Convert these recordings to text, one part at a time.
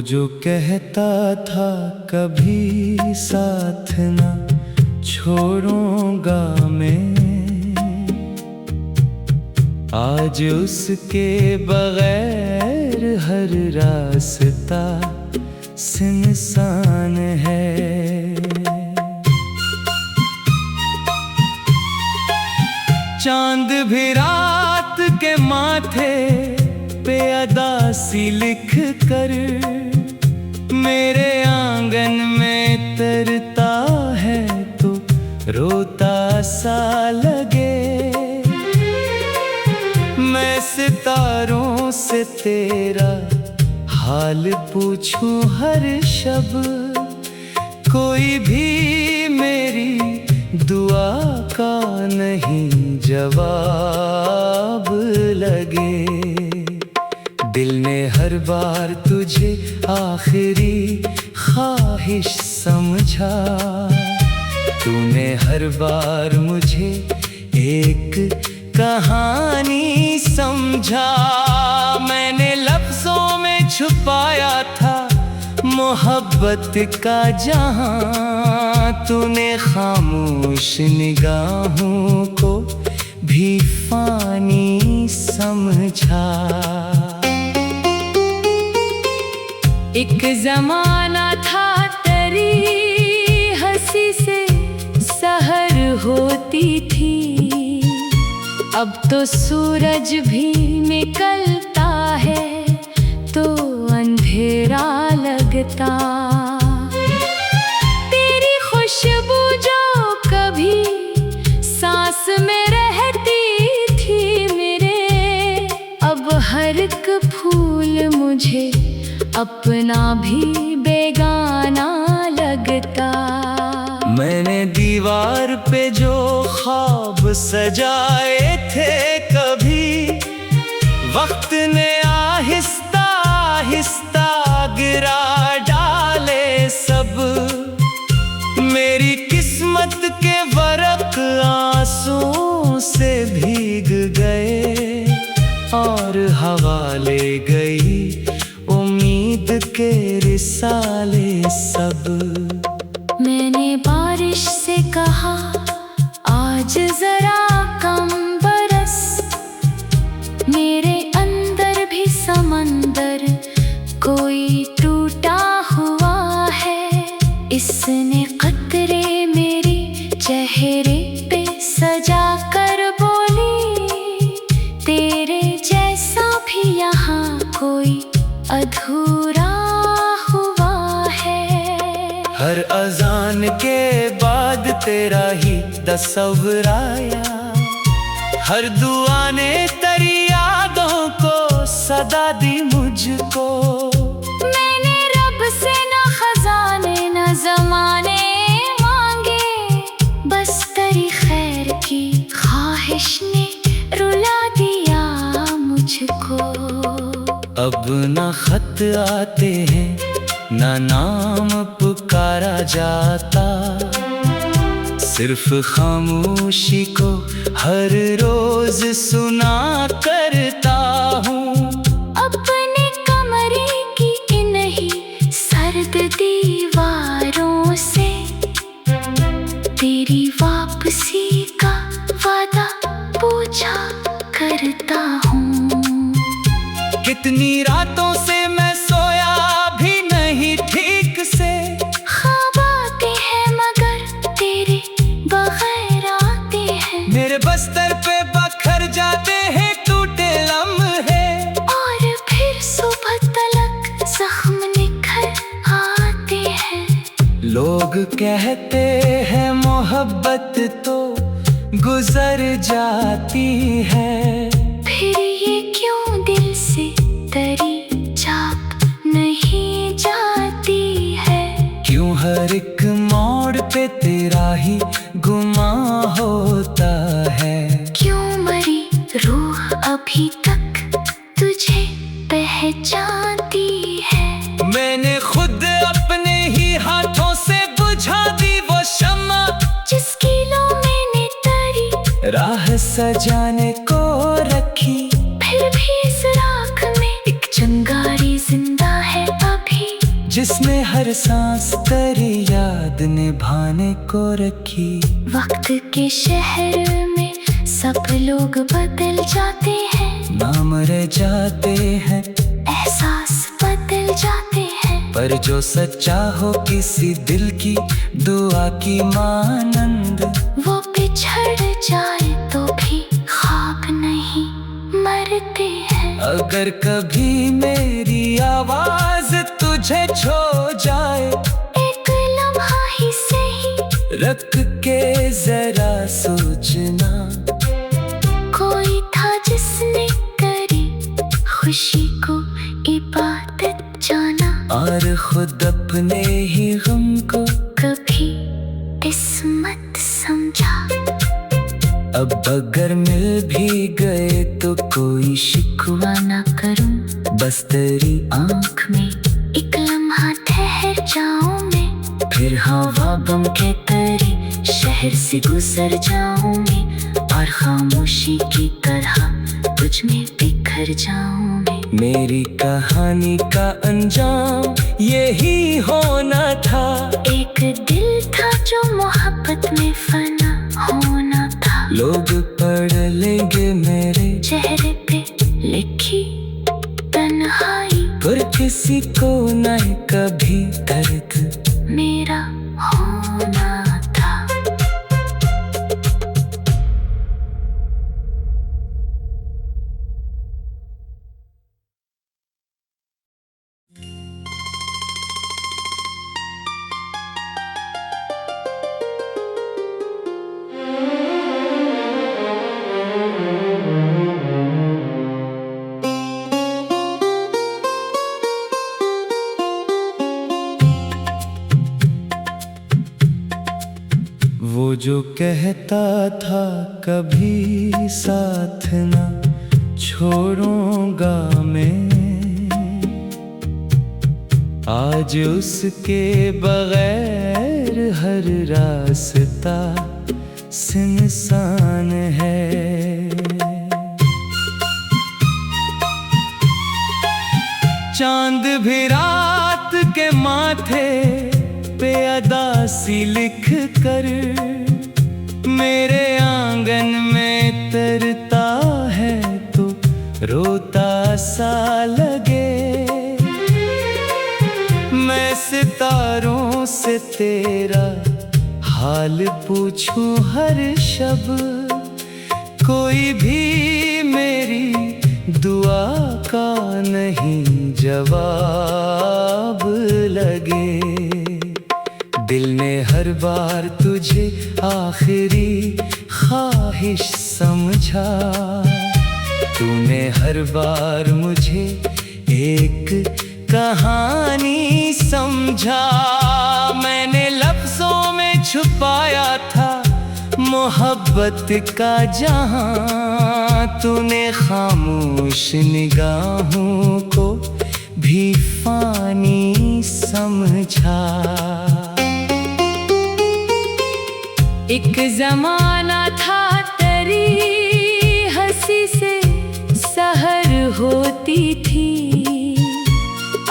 जो कहता था कभी साथ ना छोड़ूंगा मैं, आज उसके बगैर हर रास्ता सुनसान है। चांद भी रात के माथे पे अदा सी लिख कर मेरे आंगन में तरता है तो रोता सा लगे। मैं सितारों से तेरा हाल पूछूं हर शब, कोई भी मेरी दुआ का नहीं जवाब लगे। दिल ने हर बार तुझे आखिरी ख्वाहिश समझा, तूने हर बार मुझे एक कहानी समझा। मैंने लफ्जों में छुपाया था मोहब्बत का जहां, तूने खामोश निगाहों को भी फानी समझा। एक जमाना था तेरी हंसी से सहर होती थी, अब तो सूरज भी निकलता है तो अंधेरा लगता। तेरी खुशबू जो कभी सांस में रहती थी मेरे, अब हर एक फूल मुझे अपना भी बेगाना लगता। मैंने दीवार पे जो ख्वाब सजाए थे कभी, वक्त ने आहिस्ता आहिस्ता गिरा डाले सब। मेरी किस्मत के वर्क आंसुओं से भीग गए और हवा ले गई उम्मीद के रिसाले सब। मैंने बारिश से कहा आज जरा कम बरस, मेरे अंदर भी समंदर कोई टूटा हुआ है। इसने कतरे मेरे चेहरे पे सजा कर बोली, तेरे जैसा भी यहाँ कोई अधूरा हुआ है। हर अजान के बाद तेरा ही तस्वीर आया, हर दुआ ने तेरी यादों को सदा दी मुझको। मैंने रब से न खजाने न जमाने मांगे, बस तेरी खैर की ख्वाहिश ने रुला दिया मुझको। अब ना खत आते हैं ना नाम पुकारा जाता, सिर्फ खामोशी को हर रोज सुना करता हूँ। अपने कमरे की इन्हीं सर्द दीवारों से तेरी वापसी का वादा पूछा करता हूँ। कितनी रातों से मैं सोया भी नहीं ठीक से, ख्वाब आते हैं मगर तेरे बगैर आते हैं। मेरे बस्तर पे बखर जाते हैं टूटे लम्हे, और फिर सुबह तलक जख्म निखर आते हैं। लोग कहते हैं मोहब्बत तो गुजर जाती है, फिर ये क्यों दिल से तेरी छाप नहीं जाती है। क्यों हर एक मोड़ पे तेरा ही गुमा होता है। क्यों मरी रूह अभी तक तुझे पहचानती है। मैंने खुद अपने ही हाथों से बुझा दी वो शम्मा, जिसकी लो मैंने तेरी राह सजाने को रखी। फिर भी इस राख में एक चिंगारी जिंदा है अभी। जिसने हर सांस तेरी याद निभाने को रखी। वक्त के शहर में सब लोग बदल जाते हैं, नाम रह जाते हैं, एहसास बदल जाते हैं, पर जो सच्चा हो किसी दिल की दुआ की मानंद, वो बिछड़ जाए तो भी ख्वाब नहीं मरते हैं। अगर कभी मेरी आवाज तुझे छो जाए, एक लम्हा ही सही रख के जरा सोचना, कोई था जिसने करी खुशी को इबादत जाना, और खुद अपने ही गम को कभी किस्मत समझा। अब अगर मिल भी गए तो कोई शिकवा ना करूं, बस तेरी आँख में एक लम्हा ठहर जाऊं मैं, फिर हवा गम के तरी शहर से गुजर जाऊं मैं, और खामोशी की तरह तुझ में बिखर जाऊं मैं। मेरी कहानी का अंजाम यही होना था, एक दिल था जो मोहब्बत में फना होना था। लोग पढ़ लेंगे मेरे चेहरे पे लिखी तन्हाई, पर किसी को न कभी दर्द मेरा होना था। वो जो कहता था कभी साथ ना छोड़ूंगा मैं, आज उसके बगैर हर रास्ता सुनसान है। चांद भी रात के माथे पे अदासी लिख कर मेरे आंगन में तरता है तो रोता सा लगे। मैं सितारों से तेरा हाल पूछूं हर शब, कोई भी मेरी दुआ का नहीं जवाब लगे। दिल ने हर बार तुझे आखिरी ख्वाहिश समझा, तूने हर बार मुझे एक कहानी समझा। मैंने लफ्जों में छुपाया था मोहब्बत का जहां, तूने खामोश निगाहों को भी फानी समझा। एक जमाना था तेरी हंसी से सहर होती थी,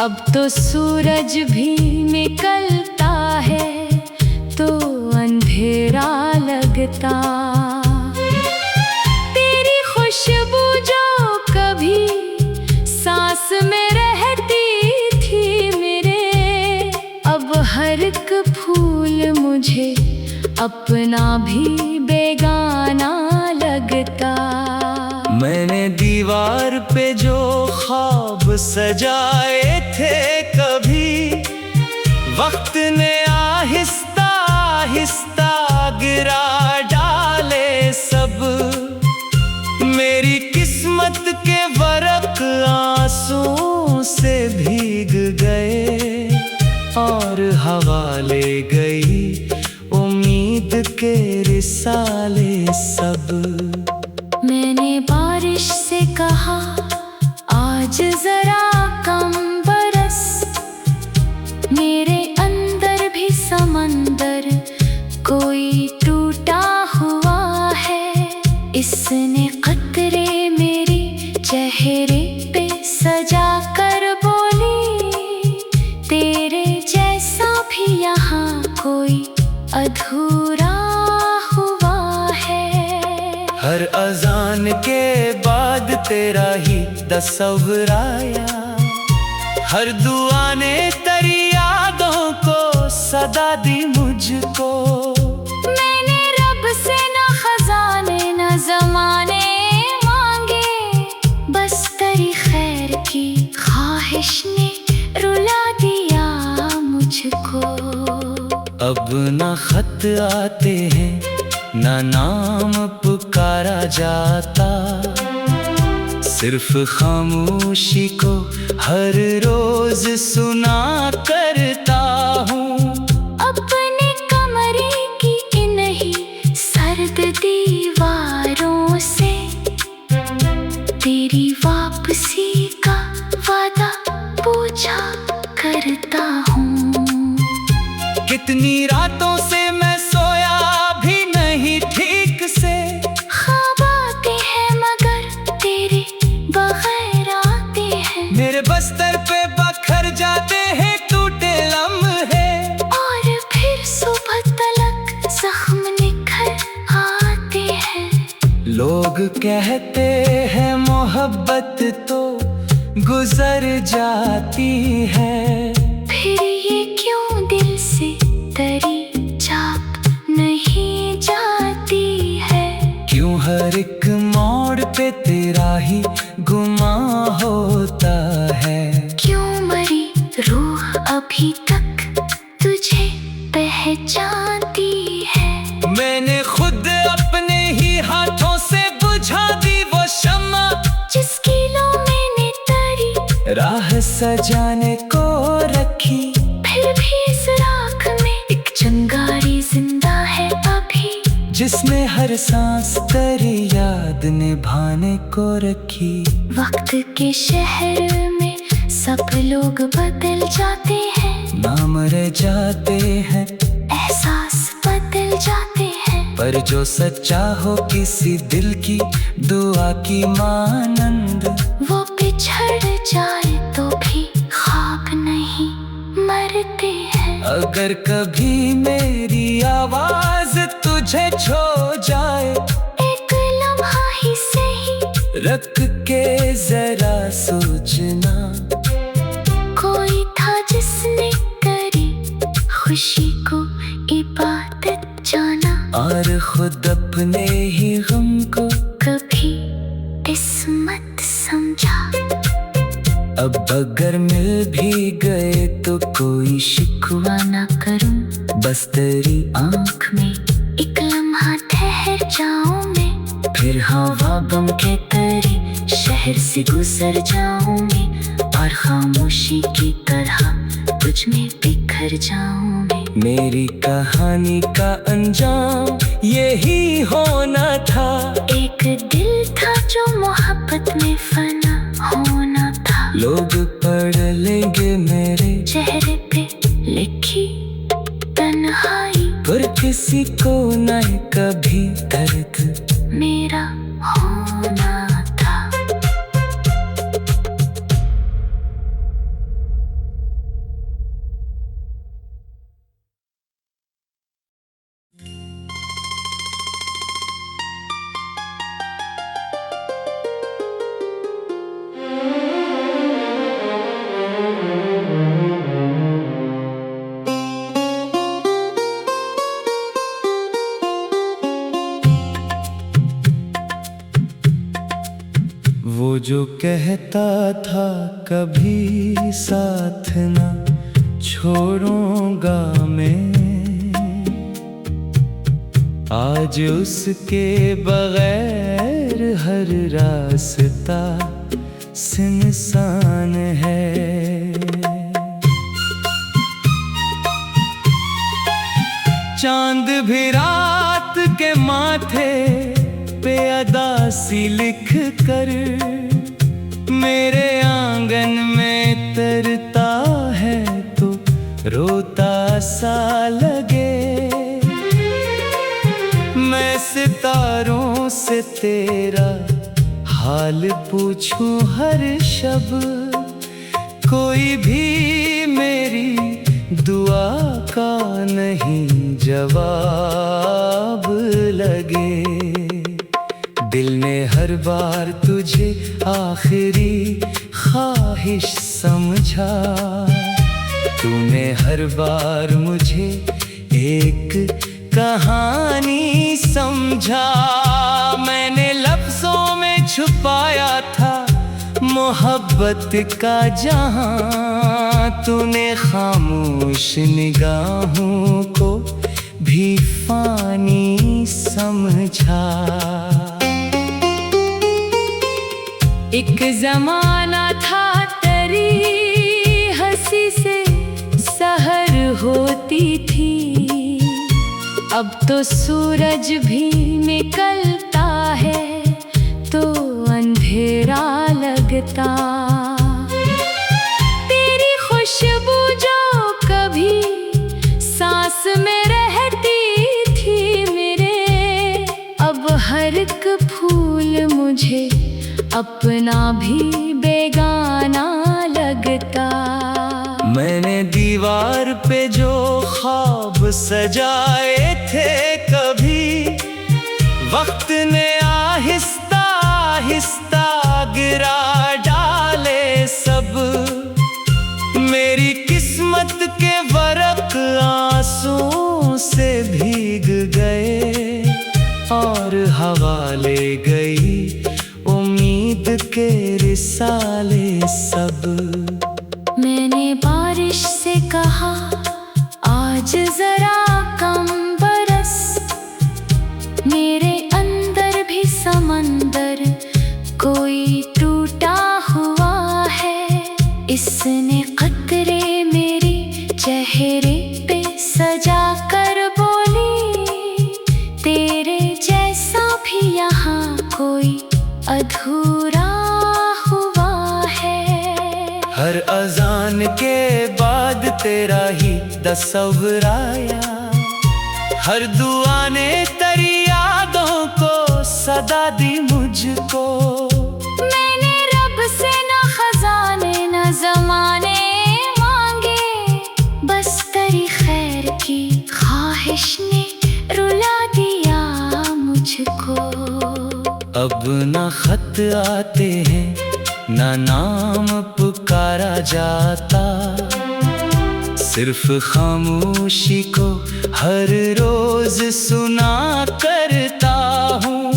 अब तो सूरज भी निकलता है तो अंधेरा लगता। तेरी खुशबू जो कभी सांस में रहती थी मेरे, अब हर एक फूल मुझे अपना भी बेगाना लगता। मैंने दीवार पे जो ख्वाब सजाए थे कभी, वक्त ने आहिस्ता आहिस्ता गिरा डाले सब। मेरी किस्मत के वरक आंसुओं से भीग गए और हवा ले गई उम्मीद के रिसाले सब। मैंने बारिश से कहा आज जरा कम बरस, मेरे अंदर भी समंदर कोई टूटा हुआ है। इसने कतरे मेरी चेहरे पे सजा कर बोली, तेरे अजान के बाद तेरा ही तस्वीर आया, हर दुआ ने तेरी यादों को सदा दी मुझको। मैंने रब से न खजाने न जमाने मांगे, बस तेरी खैर की ख्वाहिश ने रुला दिया मुझको। अब ना खत आते हैं ना नाम पुकारा जाता, सिर्फ खामोशी को हर रोज सुना करता हूँ। अपने कमरे की इन्हीं सर्द दीवारों से तेरी वापसी का वादा पूछा करता हूँ। कितनी रातों से मैं सोया भी नहीं ठीक से, ख्वाब आते हैं मगर तेरे बगैर आते हैं। मेरे बस्तर पे बखर जाते हैं टूटे लम्हे, और फिर सुबह तलक जख्म निखर आते हैं। लोग कहते हैं मोहब्बत तो गुजर जाती है, फिर ये क्यों दिल से तेरी छाप नहीं जाती है। क्यों हर एक मोड़ पे तेरा ही गुमा होता है। क्यों मरी रूह अभी तक तुझे पहचानती है। मैंने खुद अपने ही हाथों से बुझा दी वो शम्मा, जिसकी लो मैंने तेरी राह सजाने को रखी। फिर भी इस राख में एक चिंगारी जिंदा है अभी, जिसमें हर सांस तेरी याद निभाने को रखी। वक्त के शहर में सब लोग बदल जाते हैं, नाम रह जाते हैं एहसास बदल जाते हैं। पर जो सच्चा हो किसी दिल की दुआ की मानंद, वो बिछड़ जाए तो भी ख्वाब नहीं मरते हैं। अगर कभी मेरी आवाज तुझे छो जाए, एक लम्हा ही सही रख के जरा सोचना, कोई था जिसने करी खुशी को इबादत जाना, और खुद अपने ही गम को कभी किस्मत समझा। अब अगर मिल भी गए तो कोई शिकवा ना करूं, बस तेरी आँख में एक लम्हा ठहर जाऊं मैं। फिर हवा बम के तेरी शहर से गुजर जाऊंगी, और खामोशी की तरह तुझ में बिखर जाऊं मैं। मेरी कहानी का अंजाम यही होना था। एक दिल था जो मोहब्बत में फना होना था। लोग पढ़ लेंगे मेरे चेहरे पे लिखी तन्हाई, पर किसी को न कभी दर्द मेरा होना था। वो जो कहता था कभी साथ ना छोड़ूंगा मैं, आज उसके बगैर हर रास्ता सुनसान है। चांद भी रात के माथे पे अदासी लिख कर मेरे आंगन में तरता है तो रोता सा लगे। मैं सितारों से तेरा हाल पूछूं हर शब, कोई भी मेरी दुआ का नहीं जवाब लगे। दिल ने हर बार तुझे आखिरी ख्वाहिश समझा। तूने हर बार मुझे एक कहानी समझा। मैंने लफ्जों में छुपाया था मोहब्बत का जहां। तूने खामोश निगाहों को भी फानी समझा। एक जमाना था तेरी हंसी से सहर होती थी। अब तो सूरज भी निकलता है तो अंधेरा लगता। तेरी खुशबू जो कभी सांस में रहती थी मेरे, अब हर एक फूल मुझे अपना भी बेगाना लगता। मैंने दीवार पे जो ख्वाब सजाए थे कभी, वक्त ने आहिस्ता आहिस्ता गिरा डाले सब। मेरी किस्मत के वर्क आंसुओं से भीग गए और हवा ले गई उम्मीद के रिसाले सब। मैंने बारिश से कहा आज जरा कम बरस। मेरे अंदर भी समंदर कोई टूटा हुआ है। इसने कतरे मेरे चेहरे पे सजा कर बोली, तेरे जैसा भी यहाँ कोई अधूरा हुआ है। हर अजान के बाद तेरा ही तस्वीर आया। हर दुआ ने तेरी यादों को सदा दी मुझको। मैंने रब से न खजाने न जमाने मांगे, बस तेरी खैर की ख्वाहिश ने रुला दिया मुझको। अब ना खत आते हैं ना नाम पुकारा जाता, सिर्फ खामोशी को हर रोज सुना करता हूँ।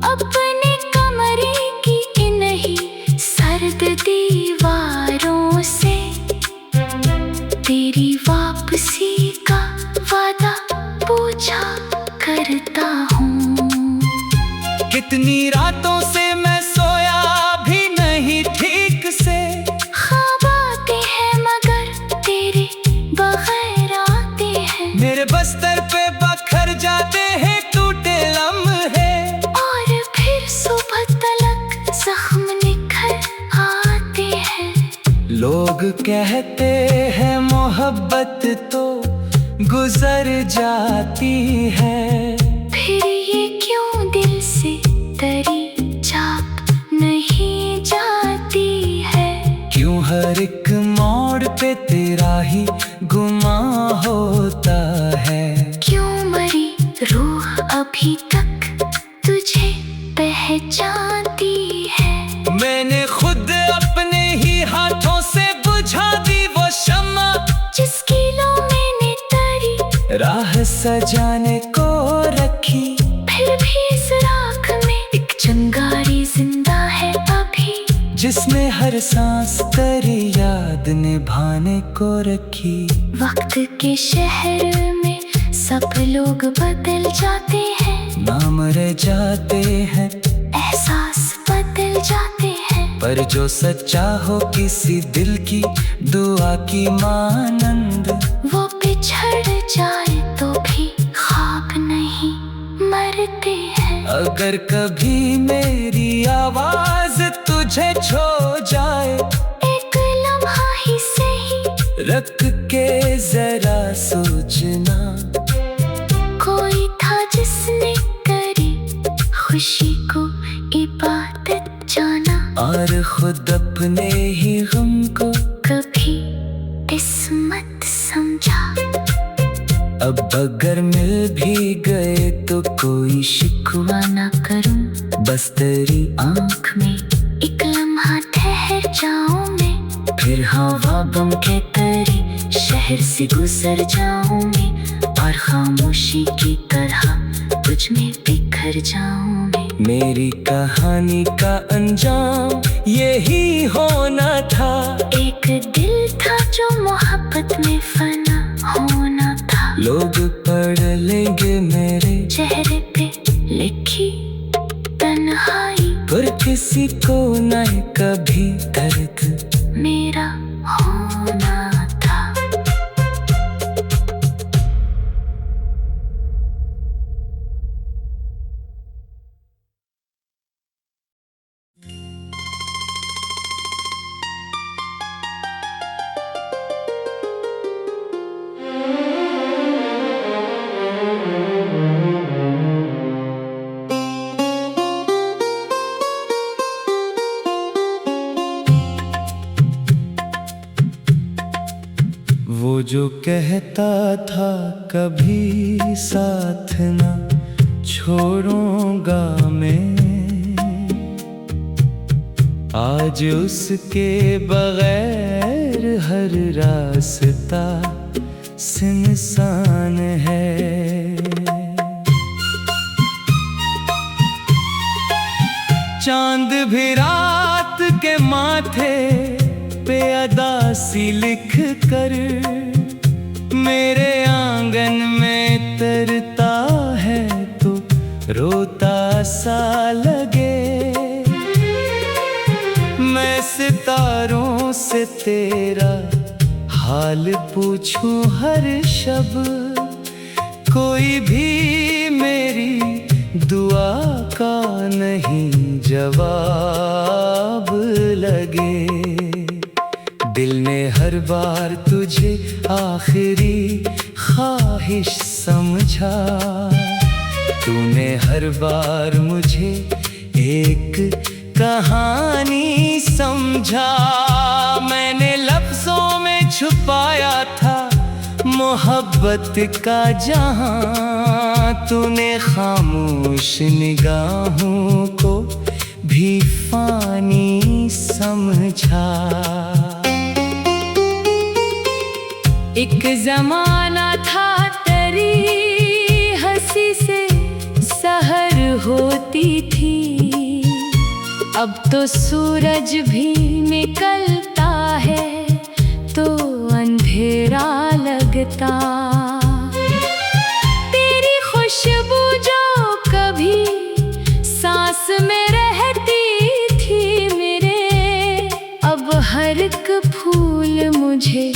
अपने कमरे की इन्हीं सर्द दीवारों से तेरी वापसी का वादा पूछा करता हूँ। कितनी रातों से मैं सोया भी नहीं ठीक से। ख्वाब आते हैं मगर तेरे बगैर आते हैं। मेरे बस्तर पे बखर जाते हैं टूटे लम्हे, और फिर सुबह तलक जख्म निखर आते हैं। लोग कहते हैं मोहब्बत तो गुजर जाती है, फिर ये क्यों दिल से तेरी छाप नहीं जाती है। क्यों हर एक मोड़ पे तेरा ही गुमा होता है। क्यों मरी रूह अभी तक तुझे पहचानती है। मैंने खुद अपने ही हाथों से बुझा दी वो शम्मा, जिसकी लो मैंने तेरी राह सजाने को रखी। फिर भी इस राख में एक चिंगारी जिंदा है अभी, जिसने हर सांस तेरी याद निभाने को रखी। वक्त के शहर में सब लोग बदल जाते हैं, नाम रह जाते हैं, एहसास बदल जाते हैं। पर जो सच्चा हो किसी दिल की दुआ की मानंद, वो बिछड़ जाए तो भी ख्वाब नहीं मरते हैं। अगर कभी मेरी आवाज तुझे छो जाए, एक लम्हा ही सही रख के जरा सोचना। कोई था जिसने करी खुशी को इबादत जाना, और खुद अपने ही गम को कभी किस्मत समझा। अब अगर मिल भी गए तो कोई शिकवा ना करूं, बस तेरी आँख में एक लम्हा ठहर जाऊं मैं। फिर हवा बम के तरी शहर से गुजर जाऊं मैं, और खामोशी की तरह तुझ में बिखर जाऊं मैं। मेरी कहानी का अंजाम यही होना था। एक दिल था जो मोहब्बत में फना होना था। लोग पढ़ लेंगे मेरे चेहरे पे लिखी तन्हाई, पर किसी को न कभी दर्द मेरा होना था। वो जो कहता था कभी साथ ना छोड़ूंगा मैं, आज उसके बगैर हर रास्ता सुनसान है। चांद भी रात के माथे पे अदासी लिख कर मेरे आंगन में तरता है तो रोता सा लगे। मैं सितारों से तेरा हाल पूछूं हर शब, कोई भी मेरी दुआ का नहीं जवाब लगे। दिल ने हर बार तुझे आखिरी ख्वाहिश समझा, तूने हर बार मुझे एक कहानी समझा। मैंने लफ्जों में छुपाया था मोहब्बत का जहां, तूने खामोश निगाहों को भी फानी समझा। एक जमाना था तेरी हंसी से सहर होती थी, अब तो सूरज भी निकलता है तो अंधेरा लगता। तेरी खुशबू जो कभी सांस में रहती थी मेरे, अब हर एक फूल मुझे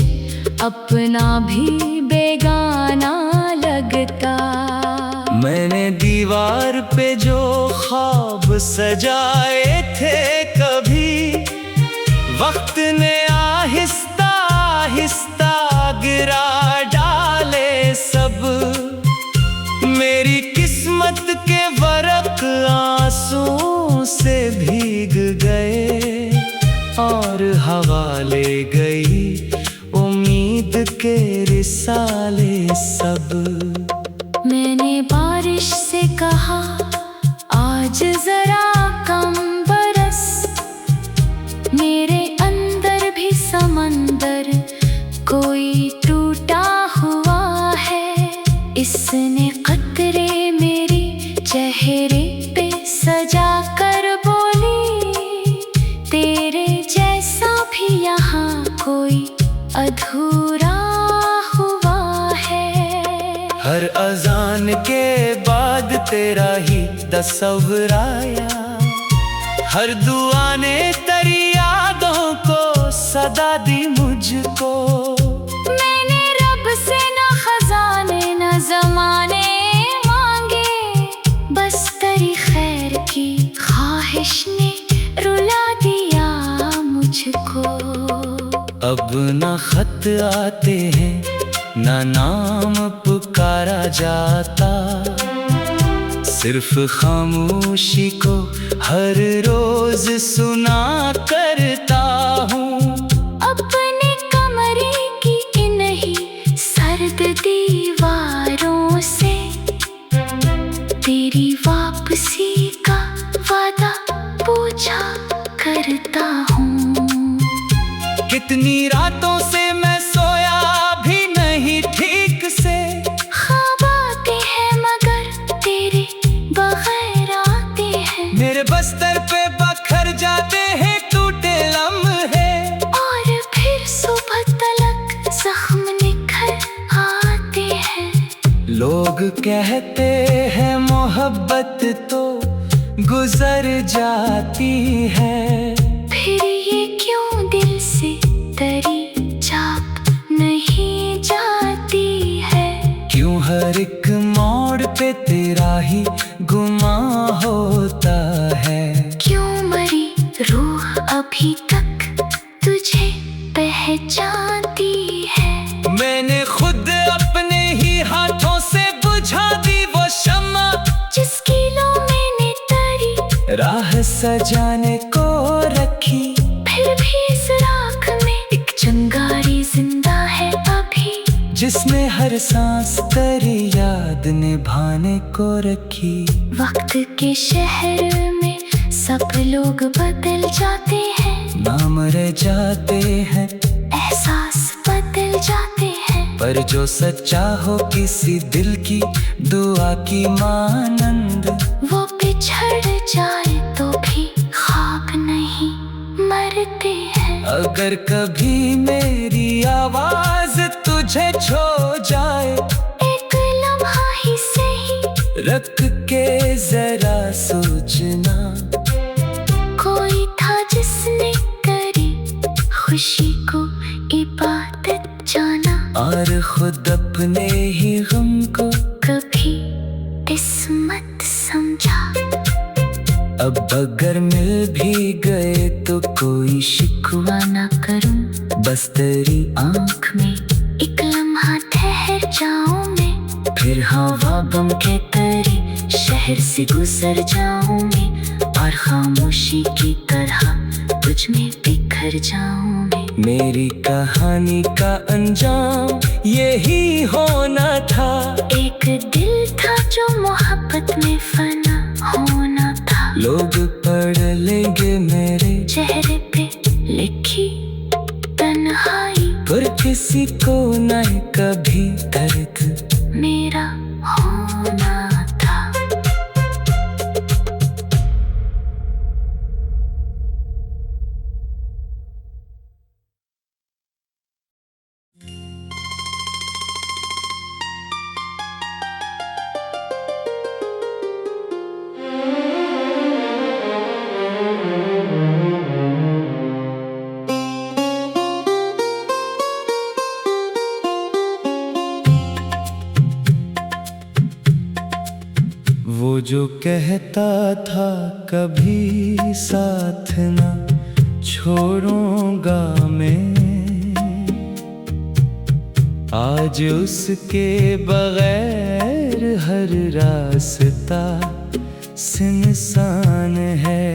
अपना भी बेगाना लगता। मैंने दीवार पे जो ख्वाब सजाए थे कभी, वक्त ने आहिस्ता आहिस्ता गिरा डाले सब। मेरी किस्मत के वरक आंसुओं से भीग गए और हवा ले गई उम्मीद के रिसाले सब। मैंने बारिश से कहा आज जरा कम बरस, मेरे अंदर भी समंदर कोई टूटा हुआ है। इसने कतरे मेरी चेहरे पे सजा कर बोली, तेरे जैसा भी यहाँ कोई अधूरा हुआ है। हर अजान के बाद तेरा ही तस्वीर आया, हर दुआ ने तेरी यादों को सदा दी मुझको। मैंने रब से न खजाने न जमाने मांगे, बस तेरी खैर की ख्वाहिश ने रुला दिया मुझको। अब न खत आते हैं न नाम पुकारा जाता, सिर्फ खामोशी को हर रोज सुना करता हूँ। अपने कमरे की इन्हीं सर्द दीवार पूछा करता हूँ। कितनी रातों से मैं सोया भी नहीं ठीक से, ख्वाब आते हैं मगर तेरे बगैर आते हैं। मेरे बस्तर पे बखर जाते हैं टूटे लम्हे, और फिर सुबह तलक जख्म निखर आते हैं। लोग कहते हैं मोहब्बत तो गुजर जाती है, फिर ये क्यों दिल से तेरी छाप नहीं जाती है। क्यों हर एक मोड़ पे तेरा ही गुमा होता है। क्यों मरी रूह अभी तक तुझे पहचानती है। मैंने खुद अपने ही हाथों से बुझा दी वो शम्मा, जिसकी लो मैंने तरी राह सजाने को रखी। फिर भी इस राख में एक चिंगारी जिंदा है अभी, जिसने हर सांस तेरी याद निभाने को रखी। वक्त के शहर में सब लोग बदल जाते हैं, नाम रह जाते हैं एहसास बदल जाते हैं। पर जो सच्चा हो किसी दिल की दुआ की मानंद, वो बिछड़ जाए तो भी ख्वाब नहीं मरते हैं। अगर कभी मेरी आवाज तुझे छो जाए, एक लम्हा ही सही रख के जरा सोचना। कोई था जिसने करी खुशी को इबादत जाना, और खुद अपने ही गम को कभी किस्मत समझा। अब अगर मिल भी गए तो कोई शिकवा ना करूं, बस तेरी आँख में एक लम्हा ठहर जाऊं मैं। फिर हवा गम के तरी शहर से गुजर जाऊं मैं, और खामोशी की तरह तुझ में बिखर जाऊं मैं। मेरी कहानी का अंजाम यही होना था। एक दिल था जो मोहब्बत में फना होना था। लोग पढ़ लेंगे मेरे चेहरे पे लिखी तन्हाई, पर किसी को न कभी दर्द मेरा होना था। वो जो कहता था कभी साथ ना छोड़ूंगा मैं, आज उसके बगैर हर रास्ता सुनसान है।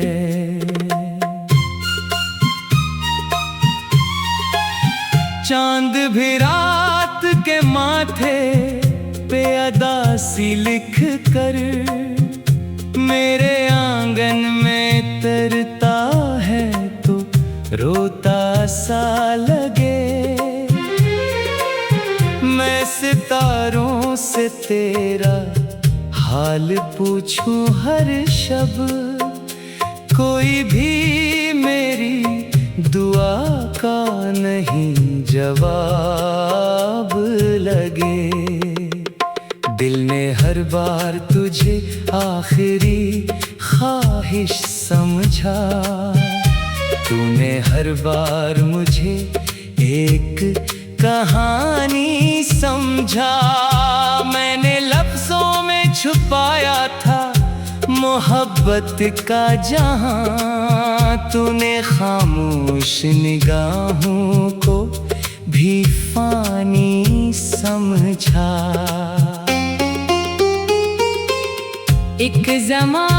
चांद भी रात के माथे पे अदासी लिख कर मेरे आंगन में तरता है तो रोता सा लगे। मैं सितारों से तेरा हाल पूछूं हर शब, कोई भी मेरी दुआ का नहीं जवाब लगे। दिल ने हर बार तुझे आखिरी ख्वाहिश समझा, तूने हर बार मुझे एक कहानी समझा। मैंने लफ्जों में छुपाया था मोहब्बत का जहां, तूने खामोश निगाहों को भी फानी समझा। एक ज़माना